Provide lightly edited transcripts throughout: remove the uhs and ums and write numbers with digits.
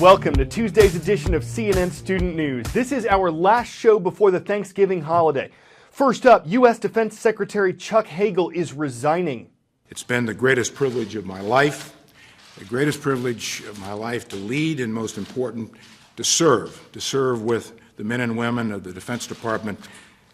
Welcome to Tuesday's edition of CNN Student News. This is our last show before the Thanksgiving holiday. First up, U.S. Defense Secretary Chuck Hagel is resigning. It's been the greatest privilege of my life, to lead, and most important, to serve with the men and women of the Defense Department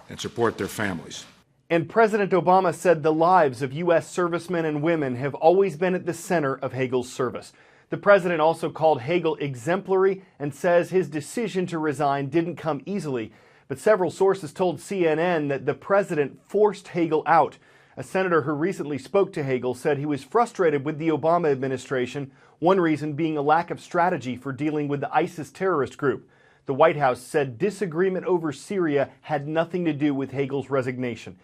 and support their families. And President Obama said the lives of U.S. servicemen and women have always been at the center of Hagel's service. The president also called Hagel exemplary and says his decision to resign didn't come easily. But several sources told CNN that the president forced Hagel out. A senator who recently spoke to Hagel said he was frustrated with the Obama administration, one reason being a lack of strategy for dealing with the ISIS terrorist group. The White House said disagreement over Syria had nothing to do with Hagel's resignation.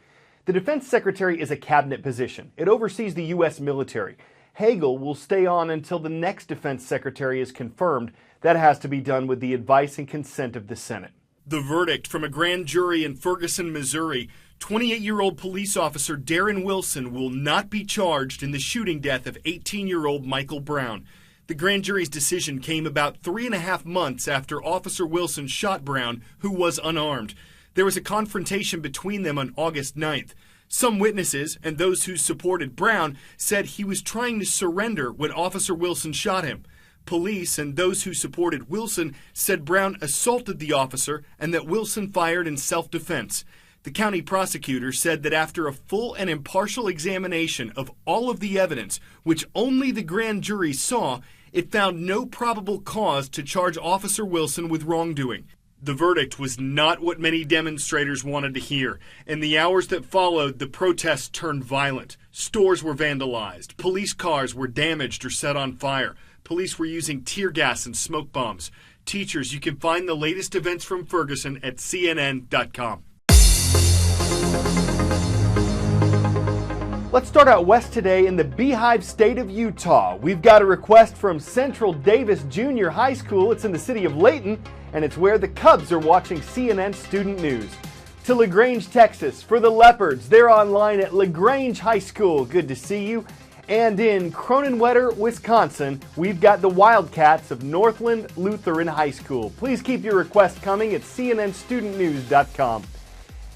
The defense secretary is a cabinet position. It oversees the U.S. military. Hagel will stay on until the next defense secretary is confirmed. That has to be done with the advice and consent of the Senate. The verdict from a grand jury in Ferguson, Missouri. 28-year-old police officer Darren Wilson will not be charged in the shooting death of 18-year-old Michael Brown. The grand jury's decision came about 3.5 months after Officer Wilson shot Brown, who was unarmed. There was a confrontation between them on August 9th. Some witnesses and those who supported Brown said he was trying to surrender when Officer Wilson shot him. Police and those who supported Wilson said Brown assaulted the officer and that Wilson fired in self-defense. The county prosecutor said that after a full and impartial examination of all of the evidence, which only the grand jury saw, it found no probable cause to charge Officer Wilson with wrongdoing. The verdict was not what many demonstrators wanted to hear. In the hours that followed, the protests turned violent. Stores were vandalized. Police cars were damaged or set on fire. Police were using tear gas and smoke bombs. Teachers, you can find the latest events from Ferguson at CNN.com. Let's start out west today in the Beehive state of Utah. We've got a request from Central Davis Junior High School. It's in the city of Layton, and it's where the Cubs are watching CNN Student News. To LaGrange, Texas, for the Leopards. They're online at LaGrange High School. Good to see you. And in Cronenwetter, Wisconsin, we've got the Wildcats of Northland Lutheran High School. Please keep your requests coming at cnnstudentnews.com.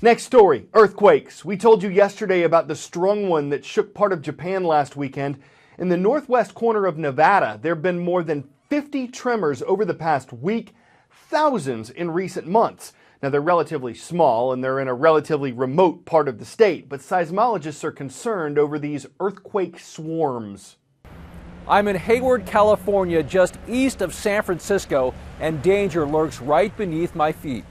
Next story, earthquakes. We told you yesterday about the strong one that shook part of Japan last weekend. In the northwest corner of Nevada, there have been more than 50 tremors over the past week, thousands in recent months. Now, they're relatively small and they're in a relatively remote part of the state, but seismologists are concerned over these earthquake swarms. I'm in Hayward, California, just east of San Francisco, and danger lurks right beneath my feet.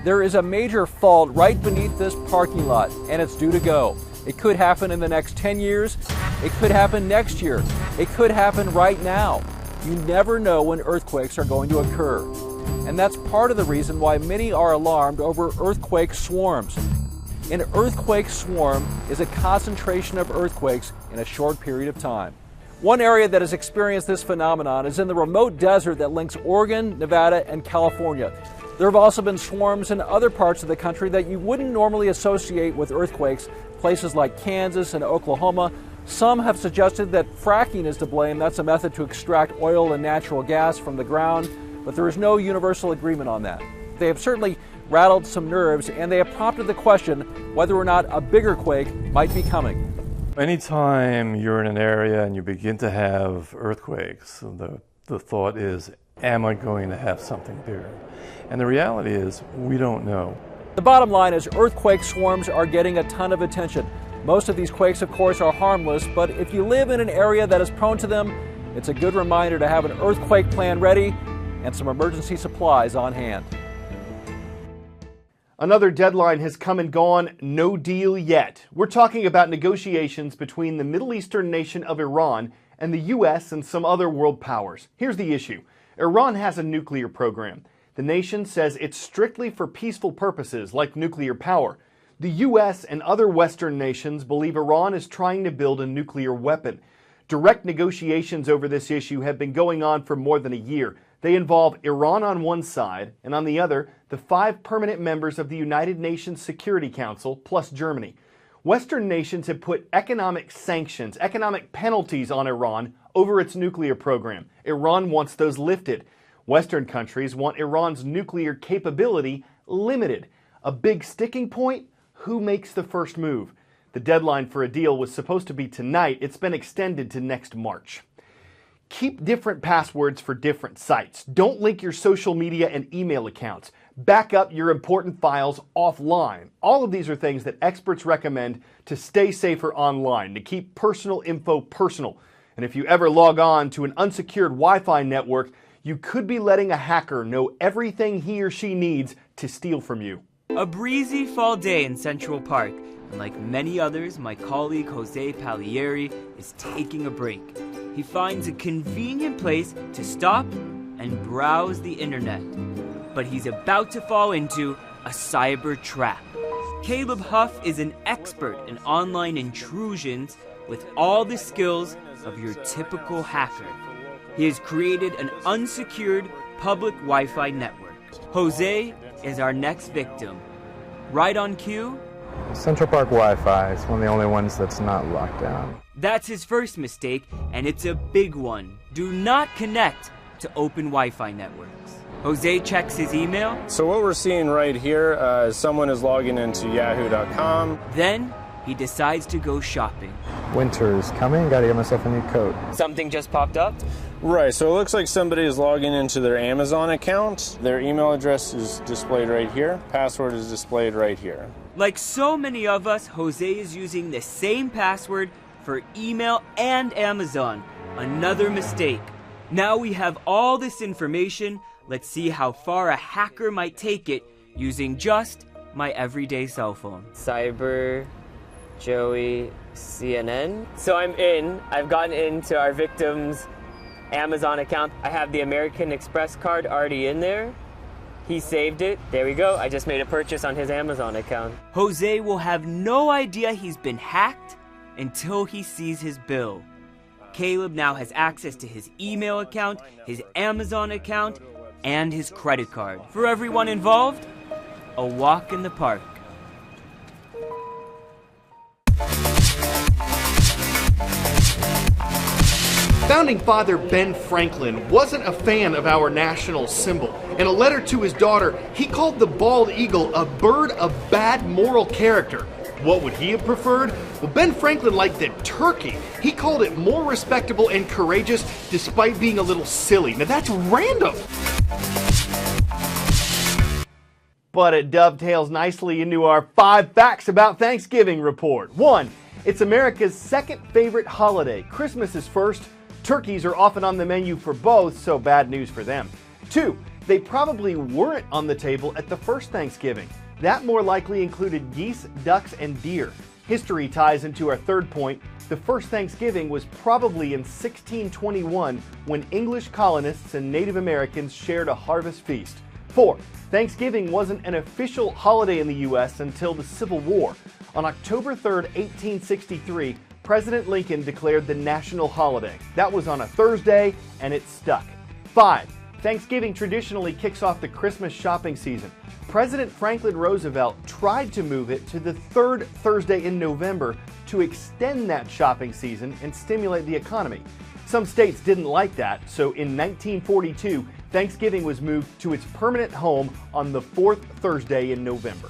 There is a major fault right beneath this parking lot, and it's due to go. It could happen in the next 10 years. It could happen next year. It could happen right now. You never know when earthquakes are going to occur. And that's part of the reason why many are alarmed over earthquake swarms. An earthquake swarm is a concentration of earthquakes in a short period of time. One area that has experienced this phenomenon is in the remote desert that links Oregon, Nevada, and California. There have also been swarms in other parts of the country that you wouldn't normally associate with earthquakes, places like Kansas and Oklahoma. Some have suggested that fracking is to blame. That's a method to extract oil and natural gas from the ground, but there is no universal agreement on that. They have certainly rattled some nerves, and they have prompted the question whether or not a bigger quake might be coming. Anytime you're in an area and you begin to have earthquakes, the thought is, am I going to have something bigger? And the reality is, we don't know. The bottom line is earthquake swarms are getting a ton of attention. Most of these quakes, of course, are harmless, but if you live in an area that is prone to them, it's a good reminder to have an earthquake plan ready and some emergency supplies on hand. Another deadline has come and gone, no deal yet. We're talking about negotiations between the Middle Eastern nation of Iran and the U.S. and some other world powers. Here's the issue. Iran has a nuclear program. The nation says it's strictly for peaceful purposes, like nuclear power. The U.S. and other Western nations believe Iran is trying to build a nuclear weapon. Direct negotiations over this issue have been going on for more than a year. They involve Iran on one side, and on the other, the 5 permanent members of the United Nations Security Council, plus Germany. Western nations have put economic sanctions, economic penalties on Iran over its nuclear program. Iran wants those lifted. Western countries want Iran's nuclear capability limited. A big sticking point? Who makes the first move? The deadline for a deal was supposed to be tonight. It's been extended to next March. Keep different passwords for different sites. Don't link your social media and email accounts. Back up your important files offline. All of these are things that experts recommend to stay safer online, to keep personal info personal. And if you ever log on to an unsecured Wi-Fi network, you could be letting a hacker know everything he or she needs to steal from you. A breezy fall day in Central Park, and like many others, my colleague Jose Palieri is taking a break. He finds a convenient place to stop and browse the internet. But he's about to fall into a cyber trap. Caleb Huff is an expert in online intrusions with all the skills of your typical hacker. He has created an unsecured public Wi-Fi network. Jose is our next victim. Right on cue? Central Park Wi-Fi is one of the only ones that's not locked down. That's his first mistake, and it's a big one. Do not connect to open Wi-Fi networks. Jose checks his email. So what we're seeing right here is someone is logging into yahoo.com. Then he decides to go shopping. Winter is coming, gotta get myself a new coat. Something just popped up? Right, so it looks like somebody is logging into their Amazon account. Their email address is displayed right here. Password is displayed right here. Like so many of us, Jose is using the same password for email and Amazon. Another mistake. Now we have all this information. Let's see how far a hacker might take it using just my everyday cell phone. Cyber Joey CNN. So I've gotten into our victim's Amazon account. I have the American Express card already in there. He saved it. There we go. I just made a purchase on his Amazon account. Jose will have no idea he's been hacked until he sees his bill. Caleb now has access to his email account, his Amazon account, and his credit card. For everyone involved, a walk in the park. Founding father Ben Franklin wasn't a fan of our national symbol. In a letter to his daughter, he called the bald eagle a bird of bad moral character. What would he have preferred? Well, Ben Franklin liked the turkey. He called it more respectable and courageous despite being a little silly. Now that's random. But it dovetails nicely into our 5 facts about Thanksgiving report. 1. It's America's second favorite holiday. Christmas is first. Turkeys are often on the menu for both, so bad news for them. 2. They probably weren't on the table at the first Thanksgiving. That more likely included geese, ducks, and deer. History ties into our third point. The first Thanksgiving was probably in 1621 when English colonists and Native Americans shared a harvest feast. 4. Thanksgiving wasn't an official holiday in the U.S. until the Civil War. On October 3, 1863, President Lincoln declared the national holiday. That was on a Thursday, and it stuck. 5. Thanksgiving traditionally kicks off the Christmas shopping season. President Franklin Roosevelt tried to move it to the third Thursday in November to extend that shopping season and stimulate the economy. Some states didn't like that, so in 1942, Thanksgiving was moved to its permanent home on the fourth Thursday in November.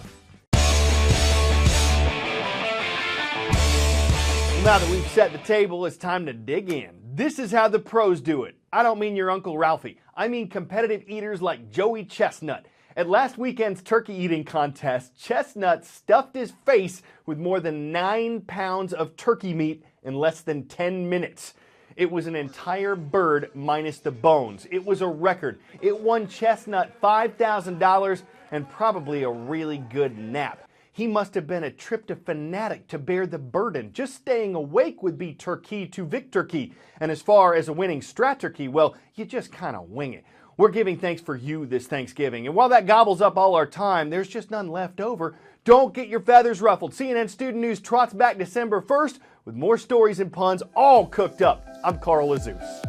Now that we've set the table, it's time to dig in. This is how the pros do it. I don't mean your Uncle Ralphie. I mean competitive eaters like Joey Chestnut. At last weekend's turkey eating contest, Chestnut stuffed his face with more than 9 pounds of turkey meat in less than 10 minutes. It was an entire bird minus the bones. It was a record. It won Chestnut $5,000 and probably a really good nap. He must have been a tryptophan fanatic to bear the burden. Just staying awake would be turkey to victurkey. And as far as a winning straturkey, well, you just kind of wing it. We're giving thanks for you this Thanksgiving. And while that gobbles up all our time, there's just none left over. Don't get your feathers ruffled. CNN Student News trots back December 1st with more stories and puns all cooked up. I'm Carl Azus.